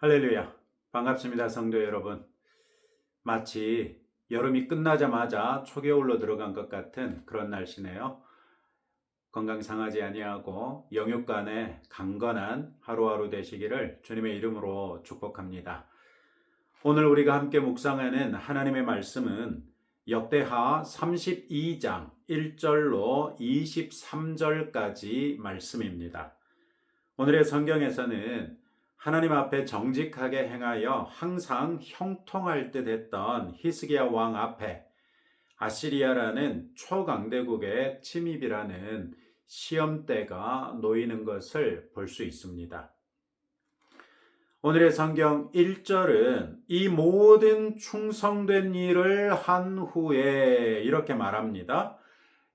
할렐루야. 반갑습니다, 성도 여러분. 마치 여름이 끝나자마자 초겨울로 들어간 것 같은 그런 날씨네요. 건강 상하지 아니하고 영육 간에 강건한 하루하루 되시기를 주님의 이름으로 축복합니다. 오늘 우리가 함께 묵상하는 하나님의 말씀은 역대하 32장 1절로 23절까지 말씀입니다. 오늘의 성경에서는 하나님 앞에 정직하게 행하여 항상 형통할 듯 했던 히스기야 왕 앞에 아시리아라는 초강대국의 침입이라는 시험대가 놓이는 것을 볼 수 있습니다. 오늘의 성경 1절은 이 모든 충성된 일을 한 후에 이렇게 말합니다.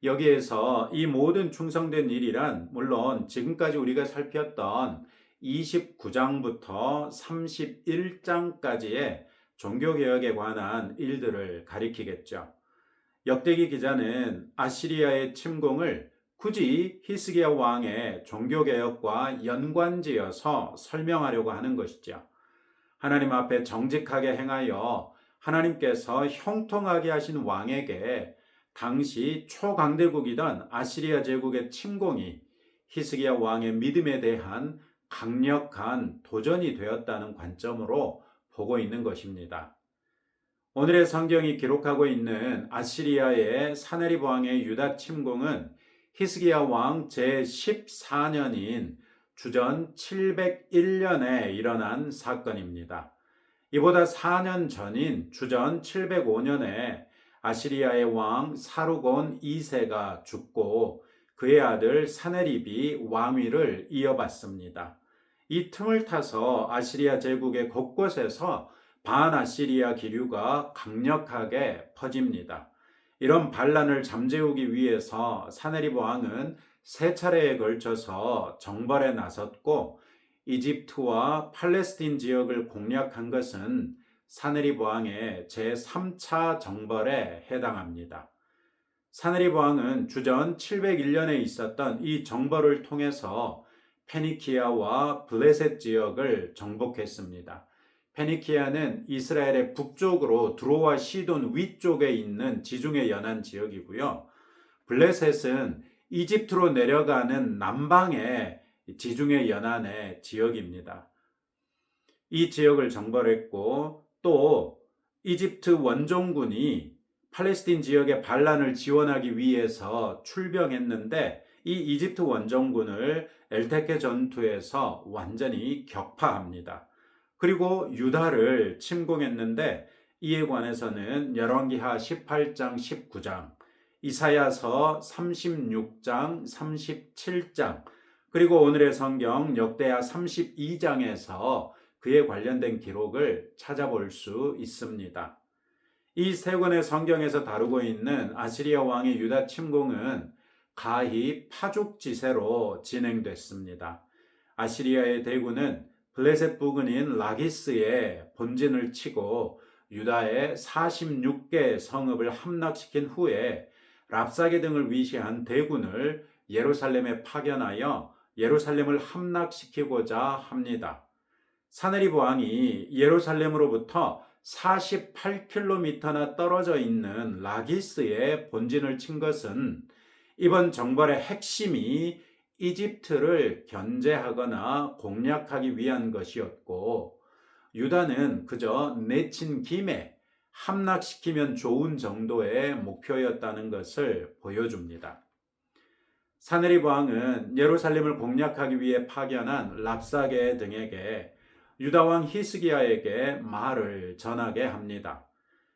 여기에서 이 모든 충성된 일이란 물론 지금까지 우리가 살폈던 29장부터 31장까지의 종교개혁에 관한 일들을 가리키겠죠. 역대기 기자는 아시리아의 침공을 굳이 히스기야 왕의 종교개혁과 연관지어서 설명하려고 하는 것이죠. 하나님 앞에 정직하게 행하여 하나님께서 형통하게 하신 왕에게 당시 초강대국이던 아시리아 제국의 침공이 히스기야 왕의 믿음에 대한 강력한 도전이 되었다는 관점으로 보고 있는 것입니다. 오늘의 성경이 기록하고 있는 아시리아의 사네립 왕의 유다 침공은 히스기야 왕 제14년인 주전 701년에 일어난 사건입니다. 이보다 4년 전인 주전 705년에 아시리아의 왕 사르곤 2세가 죽고 그의 아들 사네립이 왕위를 이어받습니다. 이 틈을 타서 아시리아 제국의 곳곳에서 반아시리아 기류가 강력하게 퍼집니다. 이런 반란을 잠재우기 위해서 사네립 왕은 세 차례에 걸쳐서 정벌에 나섰고 이집트와 팔레스틴 지역을 공략한 것은 사네립 왕의 제3차 정벌에 해당합니다. 사네립 왕은 주전 701년에 있었던 이 정벌을 통해서 페니키아와 블레셋 지역을 정복했습니다. 페니키아는 이스라엘의 북쪽으로 두로와 시돈 위쪽에 있는 지중해 연안 지역이고요. 블레셋은 이집트로 내려가는 남방의 지중해 연안의 지역입니다. 이 지역을 정벌했고 또 이집트 원종군이 팔레스틴 지역의 반란을 지원하기 위해서 출병했는데 이 이집트 원정군을 엘테케 전투에서 완전히 격파합니다. 그리고 유다를 침공했는데 이에 관해서는 열왕기하 18장 19장, 이사야서 36장 37장, 그리고 오늘의 성경 역대하 32장에서 그에 관련된 기록을 찾아볼 수 있습니다. 이 세 권의 성경에서 다루고 있는 아시리아 왕의 유다 침공은 가히 파죽지세로 진행됐습니다. 아시리아의 대군은 블레셋 부근인 라기스에 본진을 치고 유다의 46개 성읍을 함락시킨 후에 랍사게 등을 위시한 대군을 예루살렘에 파견하여 예루살렘을 함락시키고자 합니다. 사네립 왕이 예루살렘으로부터 48km나 떨어져 있는 라기스에 본진을 친 것은 이번 정벌의 핵심이 이집트를 견제하거나 공략하기 위한 것이었고 유다는 그저 내친 김에 함락시키면 좋은 정도의 목표였다는 것을 보여줍니다. 사네립 왕은 예루살렘을 공략하기 위해 파견한 랍사게 등에게 유다 왕 히스기야에게 말을 전하게 합니다.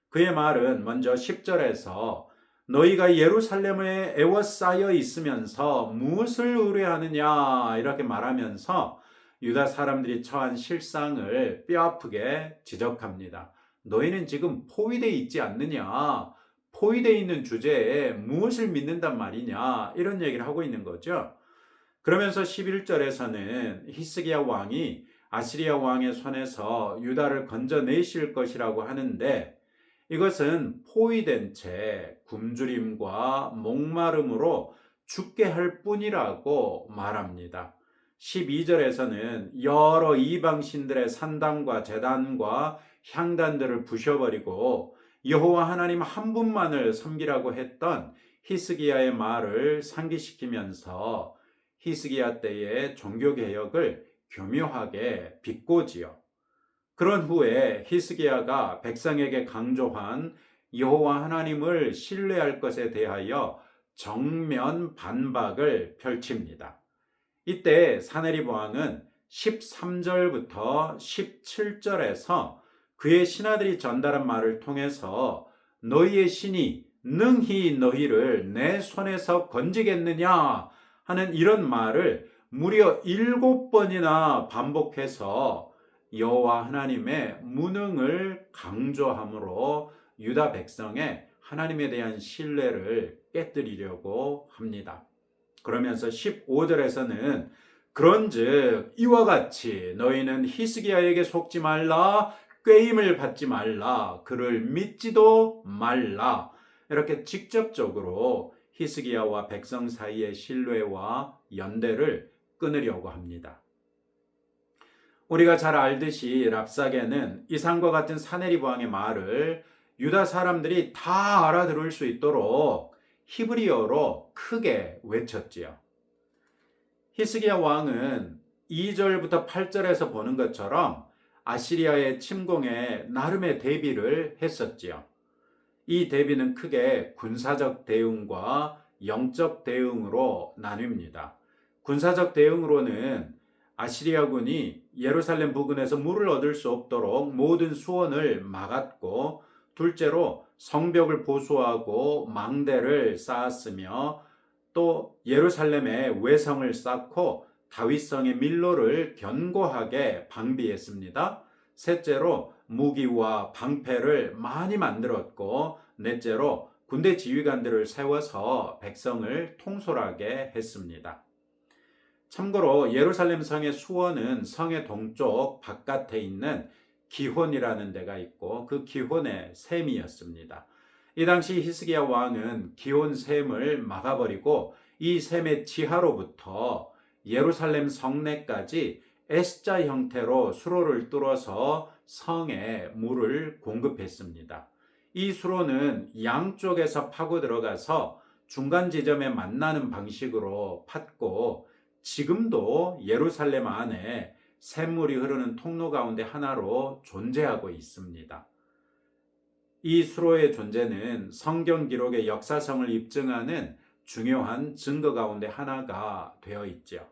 그의 말은 먼저 10절에서 너희가 예루살렘에 에워싸여 있으면서 무엇을 의뢰하느냐 이렇게 말하면서 유다 사람들이 처한 실상을 뼈아프게 지적합니다. 너희는 지금 포위되어 있지 않느냐, 포위되어 있는 주제에 무엇을 믿는단 말이냐 이런 얘기를 하고 있는 거죠. 그러면서 11절에서는 히스기야 왕이 아시리아 왕의 손에서 유다를 건져내실 것이라고 하는데 이것은 포위된 채 굶주림과 목마름으로 죽게 할 뿐이라고 말합니다. 12절에서는 여러 이방신들의 산당과 제단과 향단들을 부셔버리고 여호와 하나님 한 분만을 섬기라고 했던 히스기야의 말을 상기시키면서 히스기야 때의 종교개혁을 교묘하게 비꼬지요. 그런 후에 히스기야가 백성에게 강조한 여호와 하나님을 신뢰할 것에 대하여 정면 반박을 펼칩니다. 이때 사네립 왕은 13절부터 17절에서 그의 신하들이 전달한 말을 통해서 너희의 신이 능히 너희를 내 손에서 건지겠느냐 하는 이런 말을 무려 7번이나 반복해서 여호와 하나님의 무능을 강조함으로 유다 백성의 하나님에 대한 신뢰를 깨뜨리려고 합니다. 그러면서 15절에서는 그런즉 이와 같이 너희는 히스기야에게 속지 말라, 꾀임을 받지 말라, 그를 믿지도 말라, 이렇게 직접적으로 히스기야와 백성 사이의 신뢰와 연대를 끊으려고 합니다. 우리가 잘 알듯이 랍사게는 이상과 같은 사네립 왕의 말을 유다 사람들이 다 알아들을 수 있도록 히브리어로 크게 외쳤지요. 히스기야 왕은 2절부터 8절에서 보는 것처럼 아시리아의 침공에 나름의 대비를 했었지요. 이 대비는 크게 군사적 대응과 영적 대응으로 나뉩니다. 군사적 대응으로는 아시리아군이 예루살렘 부근에서 물을 얻을 수 없도록 모든 수원을 막았고, 둘째로 성벽을 보수하고 망대를 쌓았으며 또 예루살렘에 외성을 쌓고 다윗성의 밀로를 견고하게 방비했습니다. 셋째로 무기와 방패를 많이 만들었고, 넷째로 군대 지휘관들을 세워서 백성을 통솔하게 했습니다. 참고로 예루살렘 성의 수원은 성의 동쪽 바깥에 있는 기혼이라는 데가 있고 그 기혼의 샘이었습니다. 이 당시 히스기야 왕은 기혼 샘을 막아버리고 이 샘의 지하로부터 예루살렘 성내까지 S자 형태로 수로를 뚫어서 성에 물을 공급했습니다. 이 수로는 양쪽에서 파고 들어가서 중간 지점에 만나는 방식으로 팠고, 지금도 예루살렘 안에 샘물이 흐르는 통로 가운데 하나로 존재하고 있습니다. 이 수로의 존재는 성경 기록의 역사성을 입증하는 중요한 증거 가운데 하나가 되어 있죠.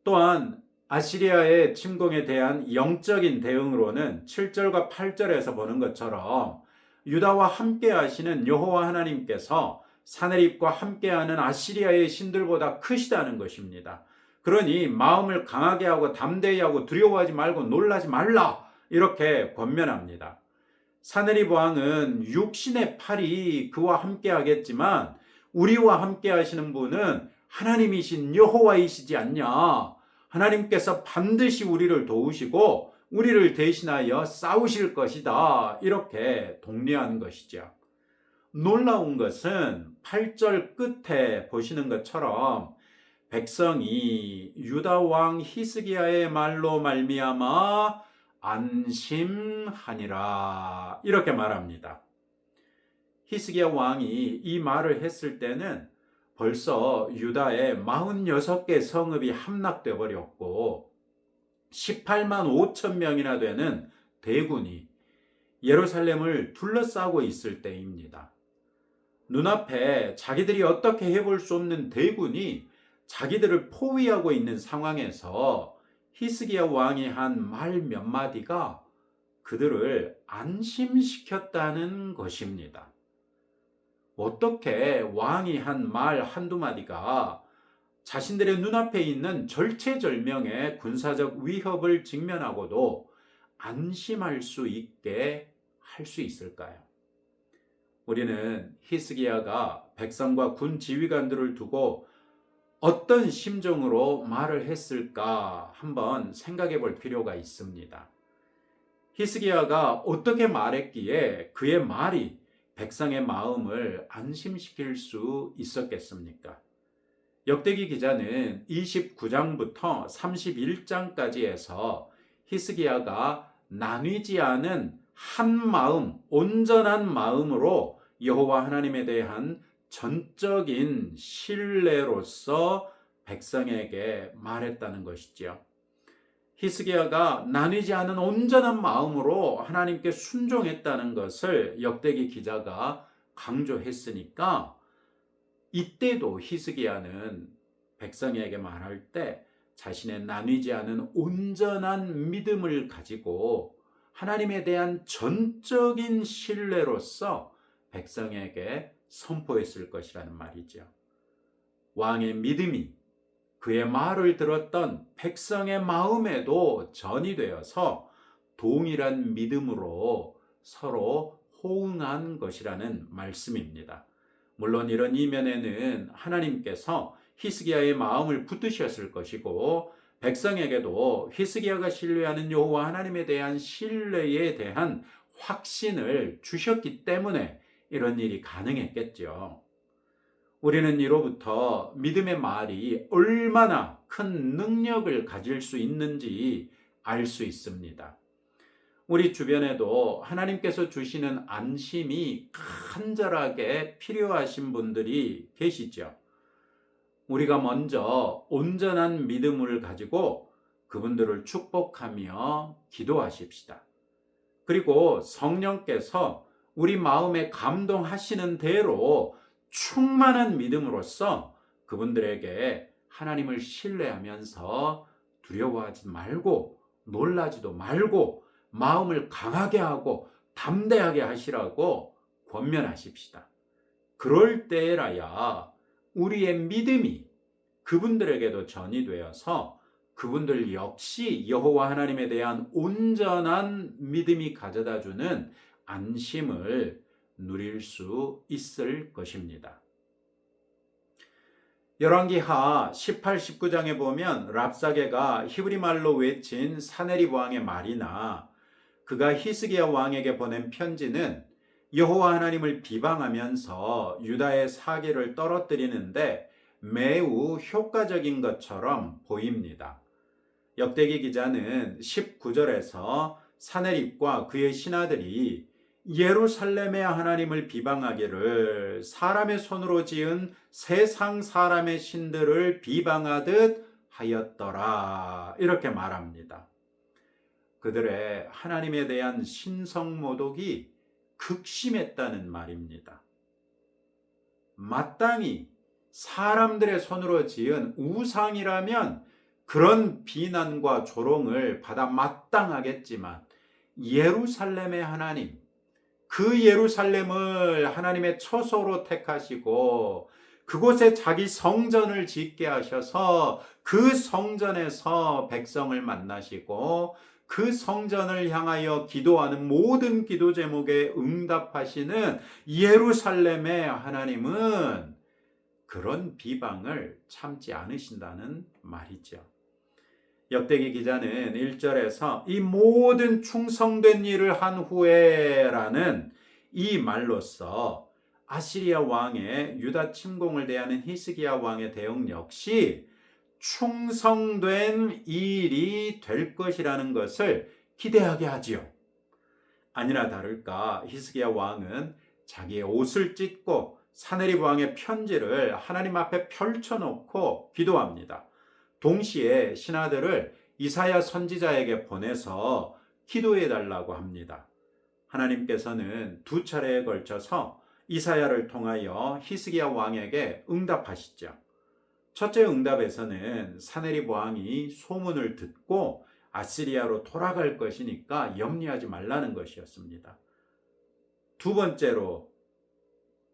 또한 아시리아의 침공에 대한 영적인 대응으로는 7절과 8절에서 보는 것처럼 유다와 함께 하시는 여호와 하나님께서 사네립과 함께하는 아시리아의 신들보다 크시다는 것입니다. 그러니 마음을 강하게 하고 담대히 하고 두려워하지 말고 놀라지 말라, 이렇게 권면합니다. 사네립 왕은 육신의 팔이 그와 함께 하겠지만 우리와 함께 하시는 분은 하나님이신 여호와이시지 않냐. 하나님께서 반드시 우리를 도우시고 우리를 대신하여 싸우실 것이다, 이렇게 독려하는 것이죠. 놀라운 것은 8절 끝에 보시는 것처럼 백성이 유다 왕 히스기야의 말로 말미암아 안심하니라, 이렇게 말합니다. 히스기야 왕이 이 말을 했을 때는 벌써 유다의 46개 성읍이 함락되어 버렸고 18만 5천 명이나 되는 대군이 예루살렘을 둘러싸고 있을 때입니다. 눈앞에 자기들이 어떻게 해볼 수 없는 대군이 자기들을 포위하고 있는 상황에서 히스기야 왕이 한 말 몇 마디가 그들을 안심시켰다는 것입니다. 어떻게 왕이 한 말 한두 마디가 자신들의 눈앞에 있는 절체절명의 군사적 위협을 직면하고도 안심할 수 있게 할 수 있을까요? 우리는 히스기야가 백성과 군 지휘관들을 두고 어떤 심정으로 말을 했을까 한번 생각해 볼 필요가 있습니다. 히스기야가 어떻게 말했기에 그의 말이 백성의 마음을 안심시킬 수 있었겠습니까? 역대기 기자는 29장부터 31장까지 해서 히스기야가 나뉘지 않은 한 마음, 온전한 마음으로 여호와 하나님에 대한 전적인 신뢰로서 백성에게 말했다는 것이지요. 히스기야가 나뉘지 않은 온전한 마음으로 하나님께 순종했다는 것을 역대기 기자가 강조했으니까 이때도 히스기야는 백성에게 말할 때 자신의 나뉘지 않은 온전한 믿음을 가지고 하나님에 대한 전적인 신뢰로서 백성에게 선포했을 것이라는 말이죠. 왕의 믿음이 그의 말을 들었던 백성의 마음에도 전이되어서 동일한 믿음으로 서로 호응한 것이라는 말씀입니다. 물론 이런 이면에는 하나님께서 히스기야의 마음을 붙드셨을 것이고 백성에게도 히스기야가 신뢰하는 여호와 하나님에 대한 신뢰에 대한 확신을 주셨기 때문에 이런 일이 가능했겠죠. 우리는 이로부터 믿음의 말이 얼마나 큰 능력을 가질 수 있는지 알 수 있습니다. 우리 주변에도 하나님께서 주시는 안심이 간절하게 필요하신 분들이 계시죠. 우리가 먼저 온전한 믿음을 가지고 그분들을 축복하며 기도하십시다. 그리고 성령께서 우리 마음에 감동하시는 대로 충만한 믿음으로써 그분들에게 하나님을 신뢰하면서 두려워하지 말고 놀라지도 말고 마음을 강하게 하고 담대하게 하시라고 권면하십시다. 그럴 때라야 우리의 믿음이 그분들에게도 전이되어서 그분들 역시 여호와 하나님에 대한 온전한 믿음이 가져다주는 안심을 누릴 수 있을 것입니다. 열왕기하 18, 19장에 보면 랍사게가 히브리 말로 외친 사네립 왕의 말이나 그가 히스기야 왕에게 보낸 편지는 여호와 하나님을 비방하면서 유다의 사기를 떨어뜨리는데 매우 효과적인 것처럼 보입니다. 역대기 기자는 19절에서 사네립과 그의 신하들이 예루살렘의 하나님을 비방하기를 사람의 손으로 지은 세상 사람의 신들을 비방하듯 하였더라 이렇게 말합니다. 그들의 하나님에 대한 신성모독이 극심했다는 말입니다. 마땅히 사람들의 손으로 지은 우상이라면 그런 비난과 조롱을 받아 마땅하겠지만 예루살렘의 하나님, 그 예루살렘을 하나님의 처소로 택하시고 그곳에 자기 성전을 짓게 하셔서 그 성전에서 백성을 만나시고 그 성전을 향하여 기도하는 모든 기도 제목에 응답하시는 예루살렘의 하나님은 그런 비방을 참지 않으신다는 말이죠. 역대기 기자는 1절에서 이 모든 충성된 일을 한 후에라는 이 말로써 아시리아 왕의 유다 침공을 대하는 히스기야 왕의 대응 역시 충성된 일이 될 것이라는 것을 기대하게 하지요. 아니나 다를까 히스기야 왕은 자기의 옷을 찢고 사네립 왕의 편지를 하나님 앞에 펼쳐놓고 기도합니다. 동시에 신하들을 이사야 선지자에게 보내서 기도해 달라고 합니다. 하나님께서는 두 차례에 걸쳐서 이사야를 통하여 히스기야 왕에게 응답하시죠. 첫째 응답에서는 사네립 왕이 소문을 듣고 아시리아로 돌아갈 것이니까 염려하지 말라는 것이었습니다. 두 번째로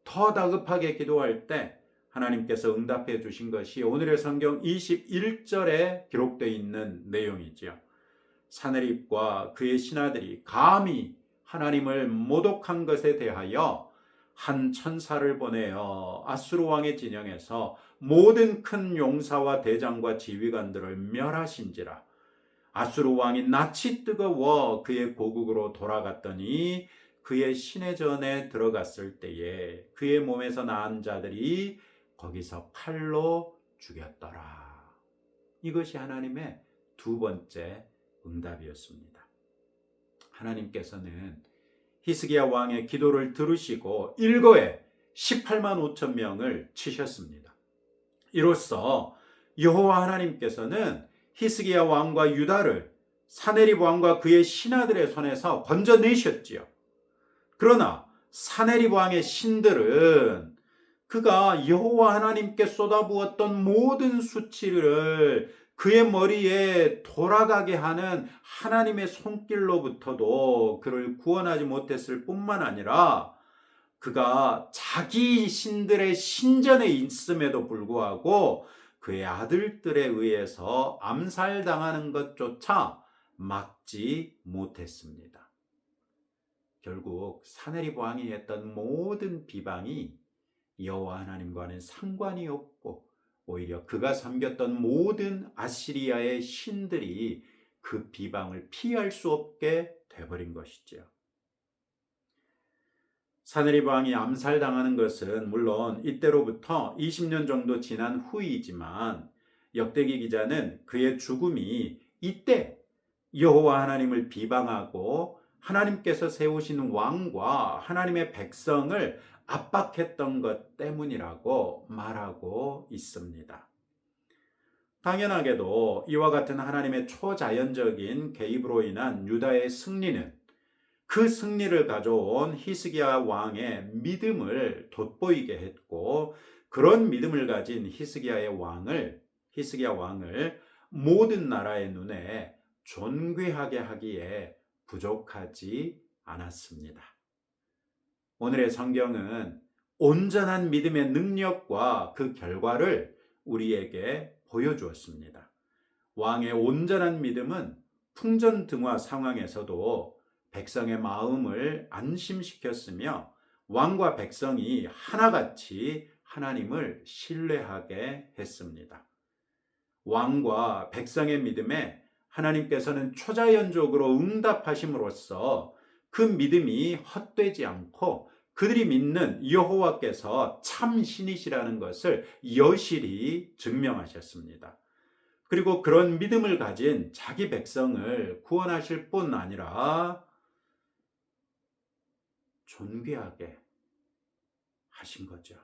더 다급하게 기도할 때 하나님께서 응답해 주신 것이 오늘의 성경 21절에 기록되어 있는 내용이지요. 사네립과 그의 신하들이 감히 하나님을 모독한 것에 대하여 한 천사를 보내어 아수르 왕의 진영에서 모든 큰 용사와 대장과 지휘관들을 멸하신지라. 아수르 왕이 낯이 뜨거워 그의 고국으로 돌아갔더니 그의 시내전에 들어갔을 때에 그의 몸에서 나은 자들이 거기서 칼로 죽였더라. 이것이 하나님의 두 번째 응답이었습니다. 하나님께서는 히스기야 왕의 기도를 들으시고 일거에 18만 5천 명을 치셨습니다. 이로써 여호와 하나님께서는 히스기야 왕과 유다를 사네립 왕과 그의 신하들의 손에서 건져내셨지요. 그러나 사네립 왕의 신들은 그가 여호와 하나님께 쏟아부었던 모든 수치를 그의 머리에 돌아가게 하는 하나님의 손길로부터도 그를 구원하지 못했을 뿐만 아니라 그가 자기 신들의 신전에 있음에도 불구하고 그의 아들들에 의해서 암살당하는 것조차 막지 못했습니다. 결국 사네립 왕이 했던 모든 비방이 여호와 하나님과는 상관이 없고 오히려 그가 섬겼던 모든 아시리아의 신들이 그 비방을 피할 수 없게 되어버린 것이지요. 사네립 왕이 암살당하는 것은 물론 이때로부터 20년 정도 지난 후이지만 역대기 기자는 그의 죽음이 이때 여호와 하나님을 비방하고 하나님께서 세우신 왕과 하나님의 백성을 압박했던 것 때문이라고 말하고 있습니다. 당연하게도 이와 같은 하나님의 초자연적인 개입으로 인한 유다의 승리는 그 승리를 가져온 히스기야 왕의 믿음을 돋보이게 했고, 그런 믿음을 가진 히스기야 왕을 모든 나라의 눈에 존귀하게 하기에 부족하지 않았습니다. 오늘의 성경은 온전한 믿음의 능력과 그 결과를 우리에게 보여주었습니다. 왕의 온전한 믿음은 풍전등화 상황에서도 백성의 마음을 안심시켰으며 왕과 백성이 하나같이 하나님을 신뢰하게 했습니다. 왕과 백성의 믿음에 하나님께서는 초자연적으로 응답하심으로써 그 믿음이 헛되지 않고 그들이 믿는 여호와께서 참 신이시라는 것을 여실히 증명하셨습니다. 그리고 그런 믿음을 가진 자기 백성을 구원하실 뿐 아니라 존귀하게 하신 거죠.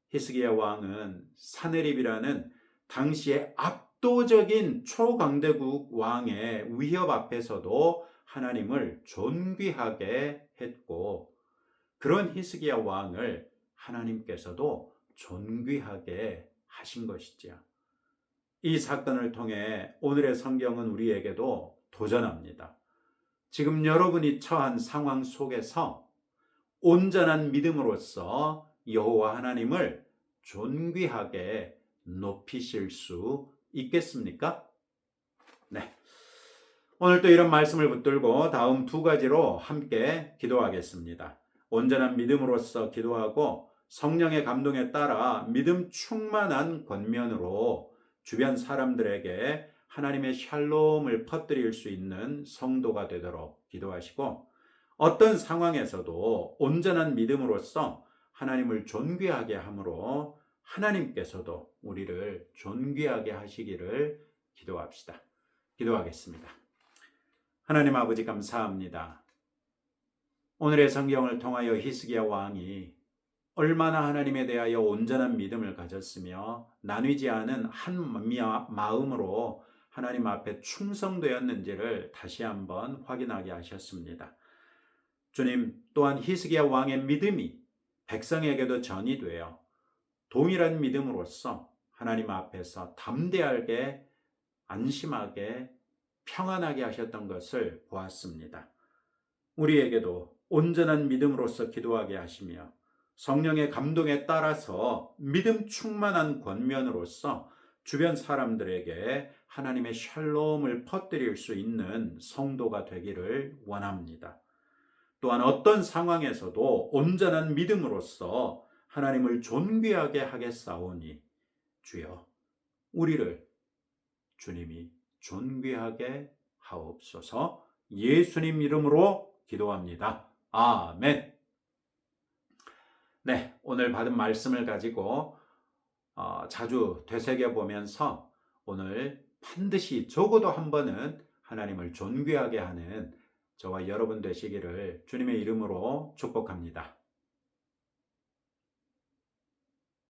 히스기야 왕은 사네립이라는 당시의 압도적인 초강대국 왕의 위협 앞에서도 하나님을 존귀하게 했고, 그런 히스기야 왕을 하나님께서도 존귀하게 하신 것이지요. 이 사건을 통해 오늘의 성경은 우리에게도 도전합니다. 지금 여러분이 처한 상황 속에서 온전한 믿음으로써 여호와 하나님을 존귀하게 높이실 수 있겠습니까? 네. 오늘 또 이런 말씀을 붙들고 다음 두 가지로 함께 기도하겠습니다. 온전한 믿음으로써 기도하고 성령의 감동에 따라 믿음 충만한 권면으로 주변 사람들에게 하나님의 샬롬을 퍼뜨릴 수 있는 성도가 되도록 기도하시고, 어떤 상황에서도 온전한 믿음으로써 하나님을 존귀하게 함으로 하나님께서도 우리를 존귀하게 하시기를 기도합시다. 기도하겠습니다. 하나님 아버지, 감사합니다. 오늘의 성경을 통하여 히스기야 왕이 얼마나 하나님에 대하여 온전한 믿음을 가졌으며 나뉘지 않은 한 마음으로 하나님 앞에 충성되었는지를 다시 한번 확인하게 하셨습니다. 주님, 또한 히스기야 왕의 믿음이 백성에게도 전이 되어 동일한 믿음으로써 하나님 앞에서 담대하게, 안심하게, 평안하게 하셨던 것을 보았습니다. 우리에게도 온전한 믿음으로써 기도하게 하시며 성령의 감동에 따라서 믿음 충만한 권면으로써 주변 사람들에게 하나님의 샬롬을 퍼뜨릴 수 있는 성도가 되기를 원합니다. 또한 어떤 상황에서도 온전한 믿음으로써 하나님을 존귀하게 하겠사오니 주여, 우리를 주님이 존귀하게 하옵소서. 예수님 이름으로 기도합니다. 아멘. 네, 오늘 받은 말씀을 가지고 자주 되새겨보면서 오늘 반드시 적어도 한 번은 하나님을 존귀하게 하는 저와 여러분 되시기를 주님의 이름으로 축복합니다.